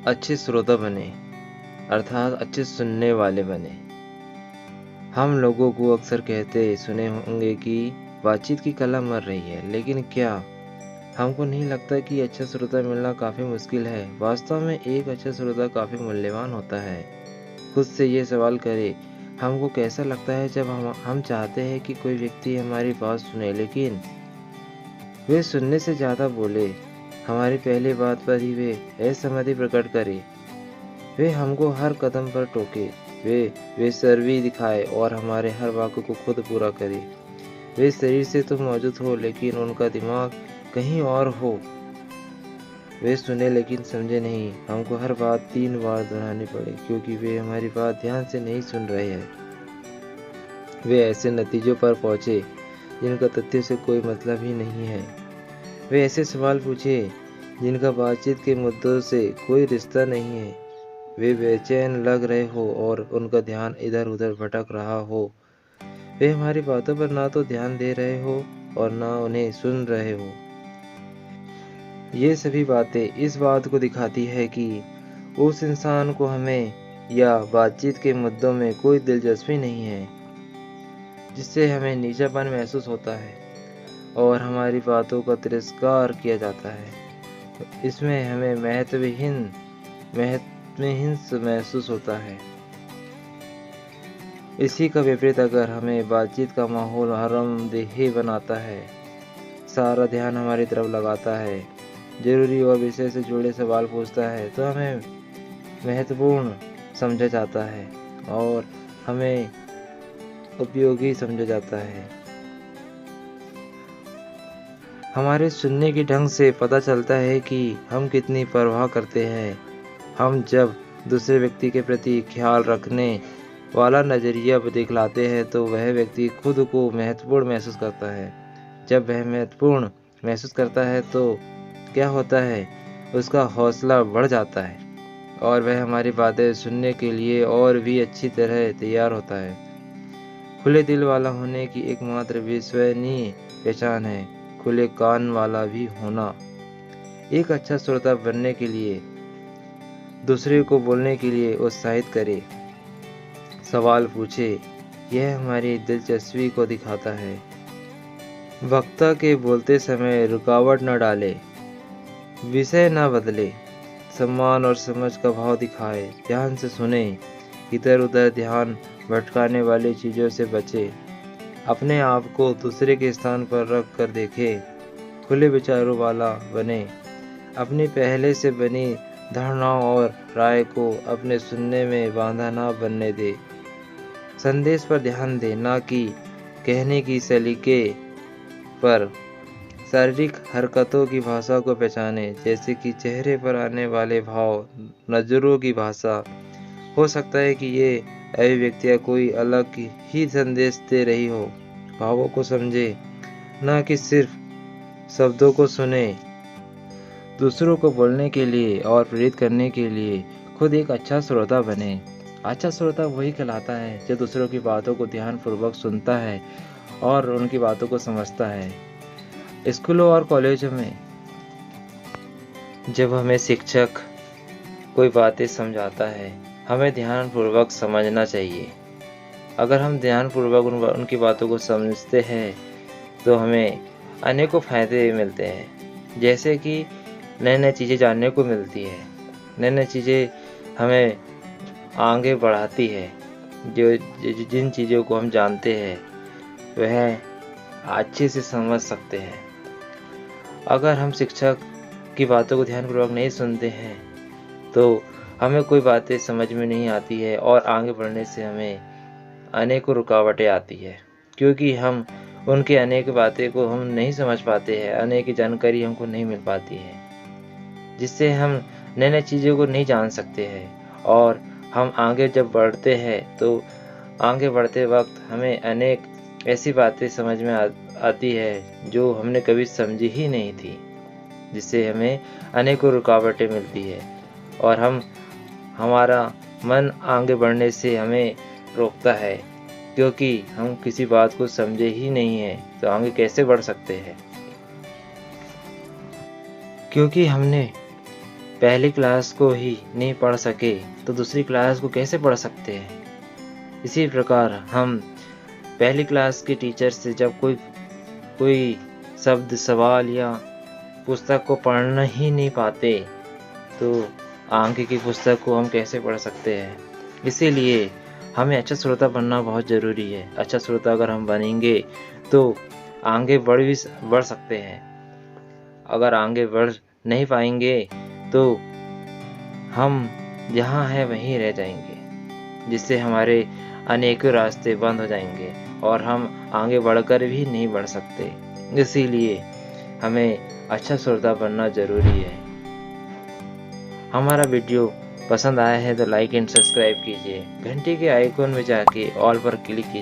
अच्छे श्रोता बने, अर्थात अच्छे सुनने वाले बने। हम लोगों को अक्सर कहते सुने होंगे कि बातचीत की कला मर रही है, लेकिन क्या हमको नहीं लगता कि अच्छा श्रोता मिलना काफ़ी मुश्किल है? वास्तव में एक अच्छा श्रोता काफ़ी मूल्यवान होता है। खुद से ये सवाल करें, हमको कैसा लगता है जब हम चाहते हैं कि कोई व्यक्ति हमारी बात सुने, लेकिन वे सुनने से ज़्यादा बोले, हमारी पहली बात पर ही वे असहमति प्रकट करे, वे हमको हर कदम पर टोके, वे बेसब्री दिखाए और हमारे हर वाक्य को खुद पूरा करे। वे शरीर से तो मौजूद हो, लेकिन उनका दिमाग कहीं और हो। वे सुने लेकिन समझे नहीं, हमको हर बात 3 बार दोहरानी पड़े, क्योंकि वे हमारी बात ध्यान से नहीं सुन रहे हैं। वे ऐसे नतीजों पर पहुँचे जिनका तथ्य से कोई मतलब ही नहीं है। वे ऐसे सवाल पूछे जिनका बातचीत के मुद्दों से कोई रिश्ता नहीं है। वे बेचैन लग रहे हो और उनका ध्यान इधर उधर भटक रहा हो। वे हमारी बातों पर ना तो ध्यान दे रहे हो और ना उन्हें सुन रहे हो। ये सभी बातें इस बात को दिखाती है कि उस इंसान को हमें या बातचीत के मुद्दों में कोई दिलचस्पी नहीं है, जिससे हमें नीचापन महसूस होता है और हमारी बातों का तिरस्कार किया जाता है। इसमें हमें महत्वहीन महसूस होता है। इसी का विपरीत अगर हमें बातचीत का माहौल आरामदेह बनाता है, सारा ध्यान हमारी तरफ लगाता है, जरूरी और विषय से जुड़े सवाल पूछता है, तो हमें महत्वपूर्ण समझा जाता है और हमें उपयोगी समझा जाता है। हमारे सुनने के ढंग से पता चलता है कि हम कितनी परवाह करते हैं। हम जब दूसरे व्यक्ति के प्रति ख्याल रखने वाला नज़रिया दिखलाते हैं तो वह व्यक्ति खुद को महत्वपूर्ण महसूस करता है। जब वह महत्वपूर्ण महसूस करता है तो क्या होता है, उसका हौसला बढ़ जाता है और वह हमारी बातें सुनने के लिए और भी अच्छी तरह तैयार होता है। खुले दिल वाला होने की एकमात्र विश्वसनीय पहचान है खुले कान वाला भी होना। एक अच्छा श्रोता बनने के लिए दूसरे को बोलने के लिए उत्साहित करे, सवाल पूछे, यह हमारी दिलचस्पी को दिखाता है। वक्ता के बोलते समय रुकावट न डाले, विषय न बदले, सम्मान और समझ का भाव दिखाए, ध्यान से सुने, इधर उधर ध्यान भटकाने वाली चीज़ों से बचे, अपने आप को दूसरे के स्थान पर रख कर देखे, खुले विचारों वाला बने, अपनी पहले से बनी धारणाओं और राय को अपने सुनने में बांधा ना बनने दे, संदेश पर ध्यान दे ना कि कहने की सलीके पर। शारीरिक हरकतों की भाषा को पहचाने, जैसे कि चेहरे पर आने वाले भाव, नज़रों की भाषा। हो सकता है कि ये अभिव्यक्तियाँ कोई अलग ही संदेश दे रही हो। भावों को समझे, ना कि सिर्फ शब्दों को सुने। दूसरों को बोलने के लिए और प्रेरित करने के लिए खुद एक अच्छा श्रोता बने। अच्छा श्रोता वही कहलाता है जो दूसरों की बातों को ध्यानपूर्वक सुनता है और उनकी बातों को समझता है। स्कूलों और कॉलेजों में जब हमें शिक्षक कोई बातें समझाता है, हमें ध्यानपूर्वक समझना चाहिए। अगर हम ध्यानपूर्वक उनकी बातों को समझते हैं तो हमें अनेकों फायदे मिलते हैं, जैसे कि नई नई चीज़ें जानने को मिलती है, नई नई चीज़ें हमें आगे बढ़ाती है। जिन चीज़ों को हम जानते हैं वह अच्छे से समझ सकते हैं। अगर हम शिक्षक की बातों को ध्यानपूर्वक नहीं सुनते हैं तो हमें कोई बातें समझ में नहीं आती है और आगे बढ़ने से हमें अनेकों रुकावटें आती है, क्योंकि हम उनके अनेक बातें को हम नहीं समझ पाते हैं, अनेक जानकारी हमको नहीं मिल पाती है, जिससे हम नई नई चीज़ों को नहीं जान सकते हैं। और हम आगे जब बढ़ते हैं तो आगे बढ़ते वक्त हमें अनेक ऐसी बातें समझ में आती है जो हमने कभी समझी ही नहीं थी, जिससे हमें अनेकों रुकावटें मिलती है और हमारा मन आगे बढ़ने से हमें रोकता है, क्योंकि हम किसी बात को समझे ही नहीं हैं तो आगे कैसे बढ़ सकते हैं। क्योंकि हमने पहली क्लास को ही नहीं पढ़ सके तो दूसरी क्लास को कैसे पढ़ सकते हैं। इसी प्रकार हम पहली क्लास के टीचर से जब कोई शब्द, सवाल या पुस्तक को पढ़ना ही नहीं पाते तो आगे की पुस्तक को हम कैसे पढ़ सकते हैं। इसीलिए हमें अच्छा श्रोता बनना बहुत ज़रूरी है। अच्छा श्रोता अगर हम बनेंगे तो आगे बढ़ सकते हैं। अगर आगे बढ़ नहीं पाएंगे तो हम जहाँ हैं वहीं रह जाएंगे, जिससे हमारे अनेकों रास्ते बंद हो जाएंगे और हम आगे बढ़कर भी नहीं बढ़ सकते। इसीलिए हमें अच्छा श्रोता बनना ज़रूरी है। हमारा वीडियो पसंद आया है तो लाइक एंड सब्सक्राइब कीजिए। घंटी के आइकॉन में जाके ऑल पर क्लिक कीजिए।